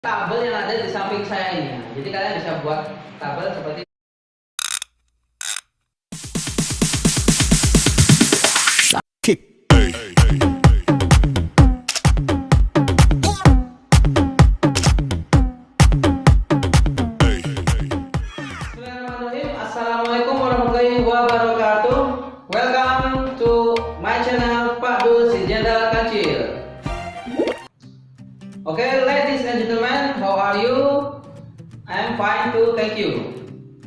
tabel yang ada di samping saya ini. Jadi kalian bisa buat tabel seperti kick. Bismillahirrahmanirrahim. Assalamualaikum warahmatullahi wabarakatuh. Welcome to my channel Pak Dul si Jendal Kancil. Okay, ladies and gentlemen, how are you? I'm fine too, thank you.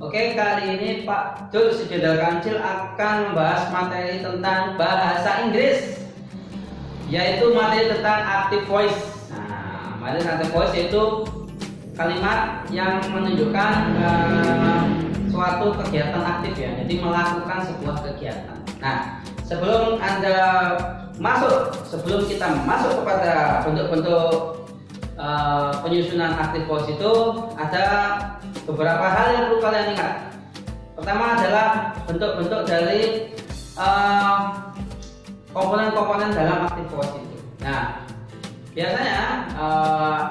Oke, kali ini Pak Dul si Jendal Kancil akan membahas materi tentang bahasa Inggris, yaitu materi tentang active voice. Nah, materi active voice yaitu kalimat yang menunjukkan suatu kegiatan aktif ya, jadi melakukan sebuah kegiatan. Nah, sebelum kita masuk kepada bentuk-bentuk penyusunan active voice itu, ada beberapa hal yang perlu kalian ingat. Pertama adalah bentuk-bentuk dari komponen-komponen dalam active voice itu. Nah, biasanya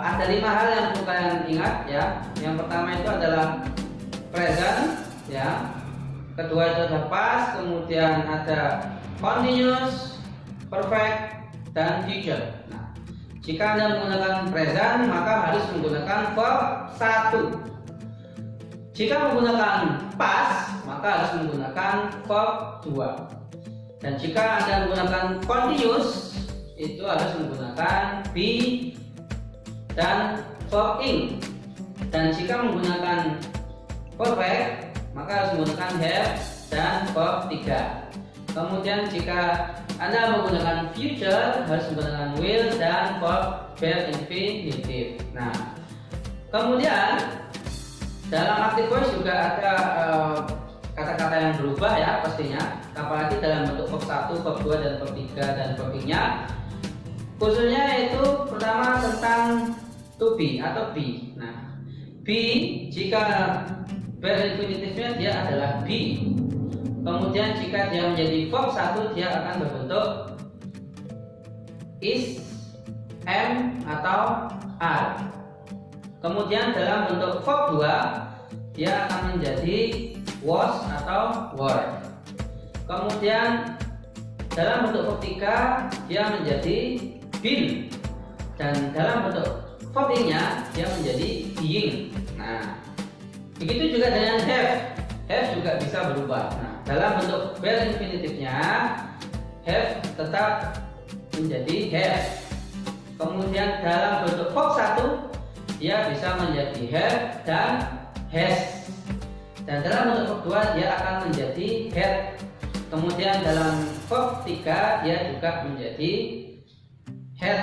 ada 5 hal yang perlu kalian ingat ya. Yang pertama itu adalah present ya. Kedua itu ada past, kemudian ada continuous, perfect, dan future. Nah, jika Anda menggunakan present, maka harus menggunakan verb 1. Jika menggunakan past, maka harus menggunakan verb 2. Dan jika Anda menggunakan continuous, itu harus menggunakan be dan verb ing. Dan jika menggunakan perfect, maka harus menggunakan have dan verb 3. Kemudian jika Anda menggunakan future, harus menggunakan will dan verb infinitive. Nah, kemudian dalam active voice juga ada kata-kata yang berubah ya pastinya, apalagi dalam bentuk verb 1, verb 2, dan verb 3 dan verb ing-nya. Khususnya itu pertama tentang to be atau be. Nah, be jika verb infinitifnya dia adalah be. Kemudian jika dia menjadi verb 1, dia akan berbentuk is, am, atau are. Kemudian dalam bentuk verb 2, dia akan menjadi was atau were. Kemudian dalam bentuk verb 3, dia menjadi been. Dan dalam bentuk verb ing-nya, dia menjadi being. Nah, begitu juga dengan have. Have juga bisa berubah. Nah, dalam bentuk verb infinitifnya, have tetap menjadi have. Kemudian dalam bentuk verb 1, dia bisa menjadi have dan has. Dan dalam bentuk verb 2, dia akan menjadi had. Kemudian dalam verb 3, dia juga menjadi had.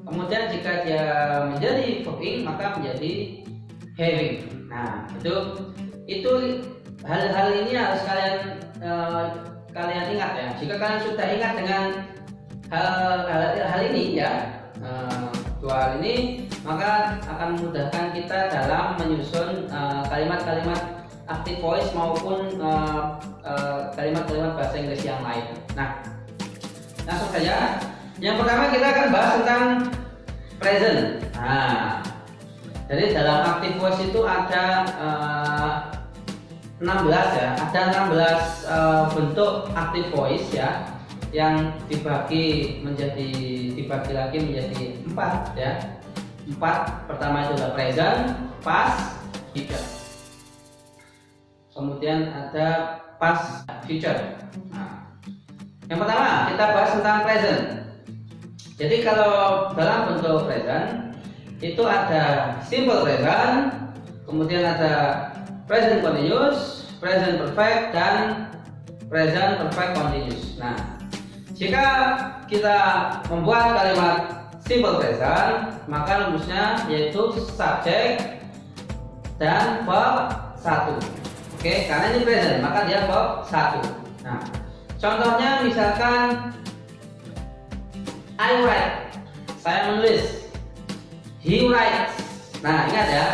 Kemudian jika dia menjadi verb ing, maka menjadi having. Nah, itu hal-hal ini harus kalian ingat ya. Jika kalian sudah ingat dengan hal ini ya, dua hal ini, maka akan memudahkan kita dalam menyusun kalimat-kalimat active voice maupun kalimat-kalimat bahasa Inggris yang lain. Nah, langsung saja. Yang pertama kita akan bahas tentang present. Nah, jadi dalam active voice itu ada 16 ya, ada 16 bentuk active voice ya, yang dibagi lagi menjadi 4 ya. 4, pertama itu ada present, past, future. Kemudian ada past, future. Nah, yang pertama kita bahas tentang present. Jadi kalau dalam bentuk present itu ada simple present, kemudian ada present continuous, present perfect, dan present perfect continuous. Nah, jika kita membuat kalimat simple present, maka rumusnya yaitu subject dan verb 1. Oke, karena ini present, maka dia verb 1. Nah, contohnya misalkan I write, saya menulis. He writes. Nah, ingat ya,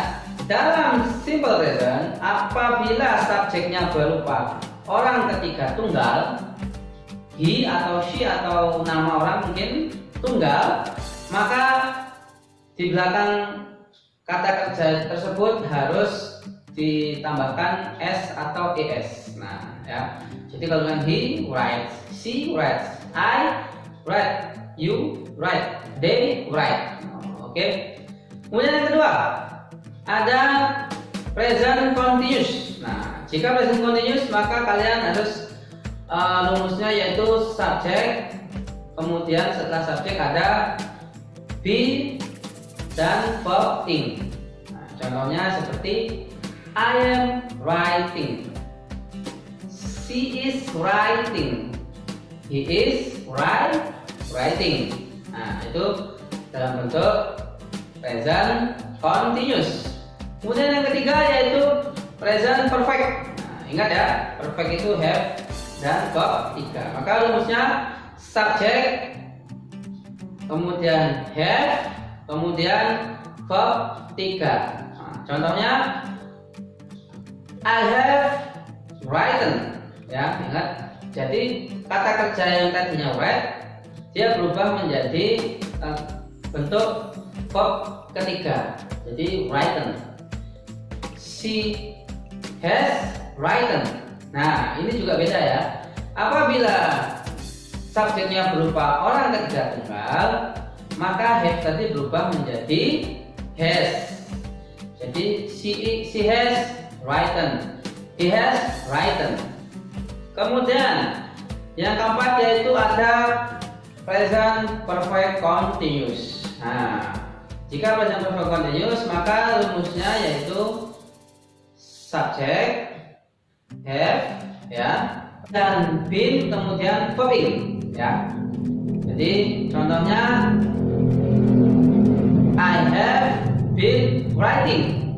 dalam simple present, apabila subjeknya berupa orang ketiga tunggal, he atau she atau nama orang mungkin tunggal, maka di belakang kata kerja tersebut harus ditambahkan s atau es. Nah, ya. Jadi kalau dengan he writes, she writes, I write, you write, they write. Oke. Kemudian yang kedua, ada present continuous. Nah, jika present continuous maka kalian harus rumusnya yaitu subjek, kemudian setelah subjek ada be dan verb ing. Nah, contohnya seperti I am writing, she is writing, he is writing. Nah, itu dalam bentuk present continuous. Kemudian yang ketiga yaitu present perfect. Nah, ingat ya, perfect itu have dan verb 3. Maka rumusnya subjek, kemudian have, kemudian verb 3. Nah, contohnya I have written. Ya, ingat. Jadi kata kerja yang tadinya write dia berubah menjadi bentuk verb ketiga. Jadi written. She has written. Nah, ini juga beda ya. Apabila subjeknya berupa orang ketiga tunggal, maka have tadi berubah menjadi has. Jadi she has written, he has written. Kemudian yang keempat yaitu ada present perfect continuous. Nah, jika present perfect continuous maka rumusnya yaitu subjek, have, ya, dan been kemudian verb ing, ya. Jadi contohnya I have been writing,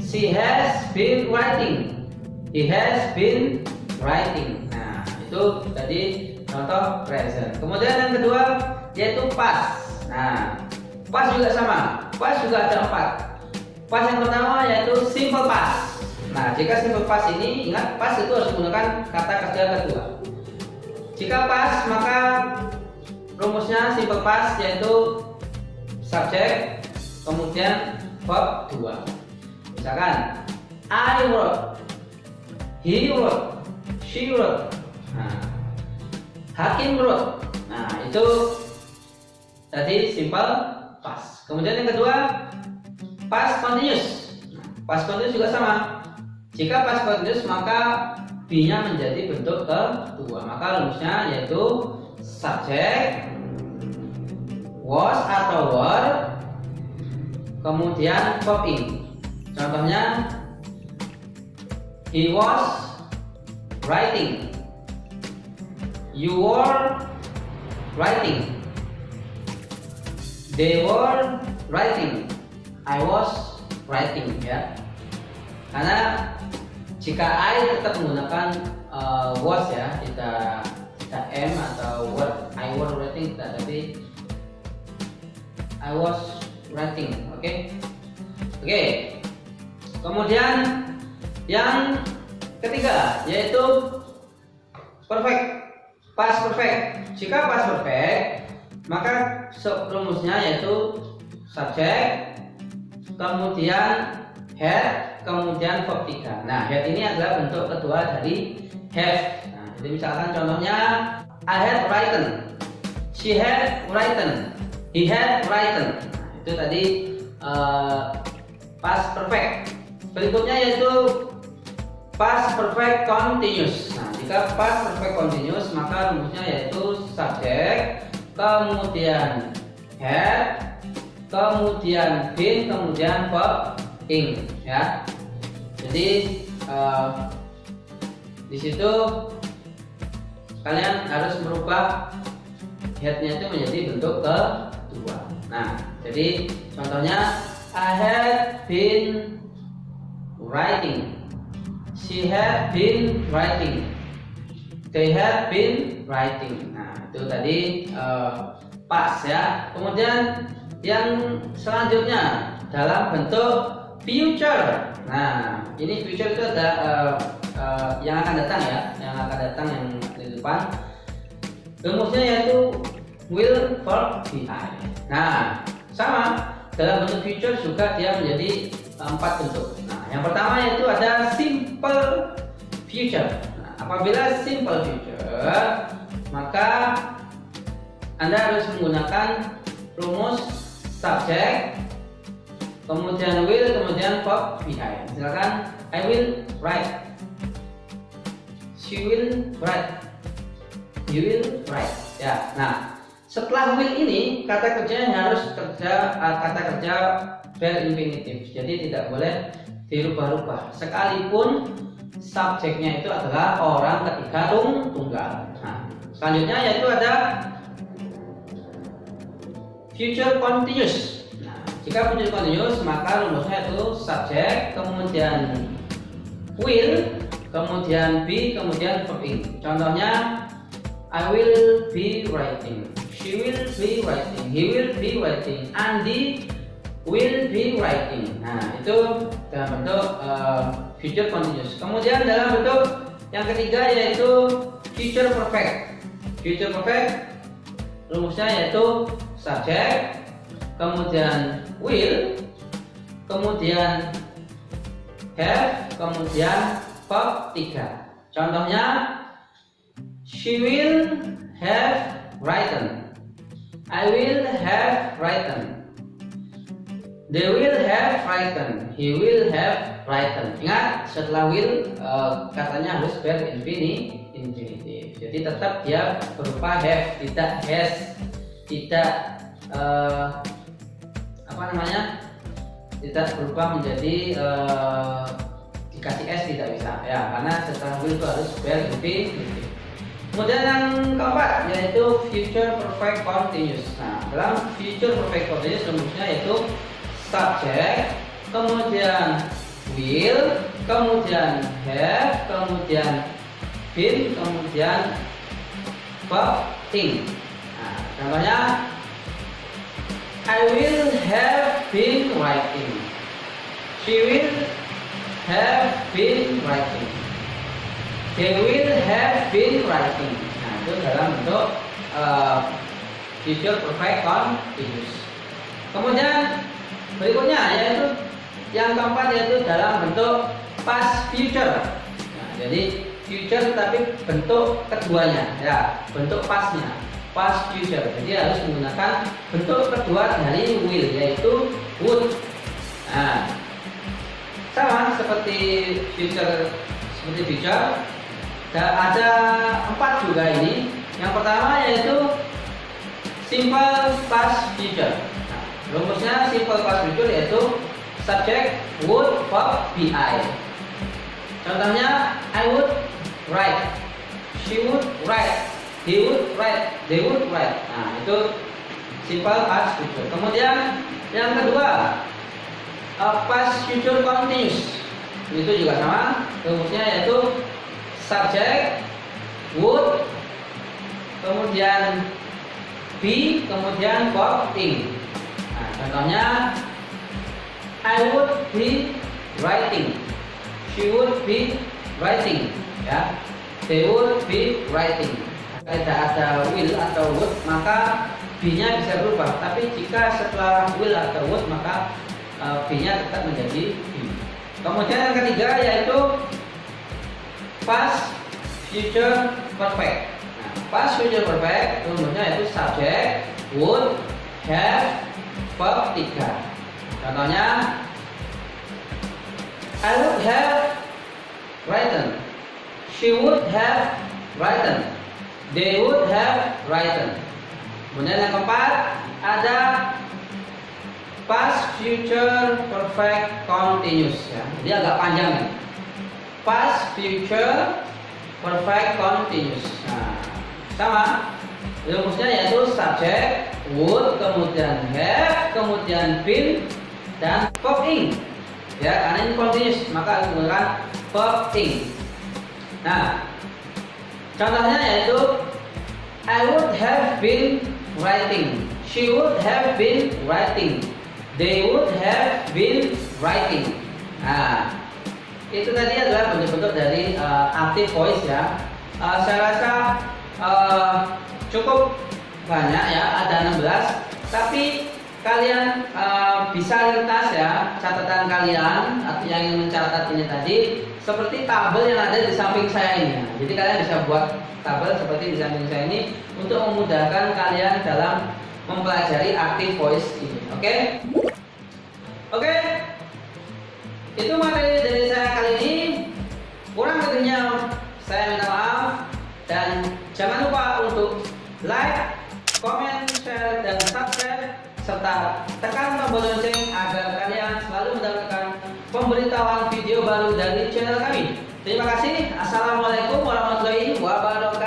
she has been writing, he has been writing. Nah, itu tadi contoh present. Kemudian yang kedua yaitu past. Nah, past juga sama. Past juga ada 4. Past yang pertama yaitu simple past. Nah, jika simple past ini ingat past itu harus menggunakan kata kerja kedua. Jika past maka rumusnya simple past yaitu subjek kemudian verb 2. Misalkan I wrote, he wrote, she wrote. Nah, Hakim wrote. Nah, itu tadi simple past. Kemudian yang kedua past continuous. Nah, past continuous juga sama. Jika past continuous maka be-nya menjadi bentuk kedua. Maka rumusnya yaitu subjek, was atau were, kemudian verb ing. Contohnya he was writing, you were writing, they were writing, I was writing, ya. Karena jika I tetap menggunakan was ya, tidak am atau were, I were writing tidak, tapi I was writing. Oke. Kemudian yang ketiga yaitu perfect, past perfect. Jika past perfect maka rumusnya yaitu subjek, kemudian had, kemudian verb 3. Nah, had ini adalah bentuk kedua dari have. Nah, jadi misalkan contohnya I had written, she had written, he had written. Nah, itu tadi past perfect. Berikutnya yaitu past perfect continuous. Nah, jika past perfect continuous maka rumusnya yaitu subjek, kemudian had, kemudian been, kemudian verb ing, ya. Jadi di situ kalian harus merubah had-nya itu menjadi bentuk kedua. Nah, jadi contohnya I had been writing, she had been writing, they had been writing. Nah, itu tadi past ya. Kemudian yang selanjutnya dalam bentuk future. Nah, ini future itu ada yang akan datang ya, yang akan datang yang di depan. Rumusnya yaitu will verb be. Nah, sama. dalam bentuk future juga dia menjadi 4 bentuk. Nah, yang pertama yaitu ada simple future. Nah, apabila simple future, maka Anda harus menggunakan rumus subject, kemudian will, kemudian verb behind. Misalkan I will write, she will write, you will write. Ya, nah setelah will ini kata kerjanya harus kata kerja bare infinitive. Jadi tidak boleh dirubah-rubah. Sekalipun subjeknya itu adalah orang ketiga tunggal. Nah, selanjutnya yaitu ada future continuous. Nah, jika future continuous maka rumusnya itu subject, kemudian will, kemudian be, kemudian verb ing. Contohnya I will be writing, she will be writing, he will be writing, Andy will be writing. Nah, itu dalam bentuk future continuous. Kemudian dalam bentuk yang ketiga yaitu future perfect. Future perfect rumusnya yaitu subject, kemudian will, kemudian have, kemudian verb 3. Contohnya she will have written, I will have written, they will have written, he will have written. Ingat, setelah will katanya harus bare infinitive. Jadi tetap dia berupa have, tidak has, tidak tidak berubah menjadi dikasih s, tidak bisa ya, karena setelah will itu harus bare infinitive. Kemudian yang keempat yaitu future perfect continuous. Nah, dalam future perfect continuous rumusnya yaitu subject, kemudian will, kemudian have, kemudian been, kemudian verb ing. Nah, contohnya I will have been writing, she will have been writing, they will have been writing. Nah, itu dalam bentuk future perfect continuous. Kemudian berikutnya yaitu yang keempat yaitu dalam bentuk past future. Nah, jadi future tapi bentuk keduanya ya, bentuk pastnya, past future. Jadi harus menggunakan bentuk kedua dari will yaitu would. Nah, sama seperti future ada 4 juga ini. Yang pertama yaitu simple past future. Nah, rumusnya simple past future yaitu subject, would, verb, be. Contohnya I would write, she would write, he would write, they would write. Nah, itu simple past future. Kemudian yang kedua past future continuous. Itu juga sama, rumusnya yaitu subject, would, kemudian be, kemudian verb ing. Nah, contohnya I would be writing, she would be writing, ya, they would be writing. Tidak ada will atau would maka be-nya bisa berubah. Tapi jika setelah will atau would maka be-nya tetap menjadi be. Kemudian yang ketiga yaitu past future perfect. Nah, past future perfect rumusnya yaitu subject, would, have, verb 3. Contohnya I would have written, she would have written, they would have written. Kemudian yang keempat ada past future perfect continuous ya. Jadi agak panjang ya. Past future perfect continuous. Nah, sama rumusnya yaitu subject, would, kemudian have, kemudian been, dan verb ing. Ya, karena ini continuous maka harus menggunakan verb ing. Nah, contohnya yaitu I would have been writing, she would have been writing, they would have been writing. Nah, itu tadi adalah bentuk-bentuk dari active voice ya. Saya rasa cukup banyak ya, ada 16. Tapi kalian bisa lintas ya catatan kalian atau yang ingin mencatat ini tadi seperti tabel yang ada di samping saya ini. Jadi kalian bisa buat tabel seperti di samping saya ini untuk memudahkan kalian dalam mempelajari active voice ini. Oke? Oke. Itu materi dari saya kali ini. Kurang lebihnya saya minta maaf dan jangan lupa untuk like, comment, share, dan subscribe serta tekan tombol lonceng agar kalian selalu mendapatkan pemberitahuan video baru dari channel kami. Terima kasih. Assalamualaikum warahmatullahi wabarakatuh.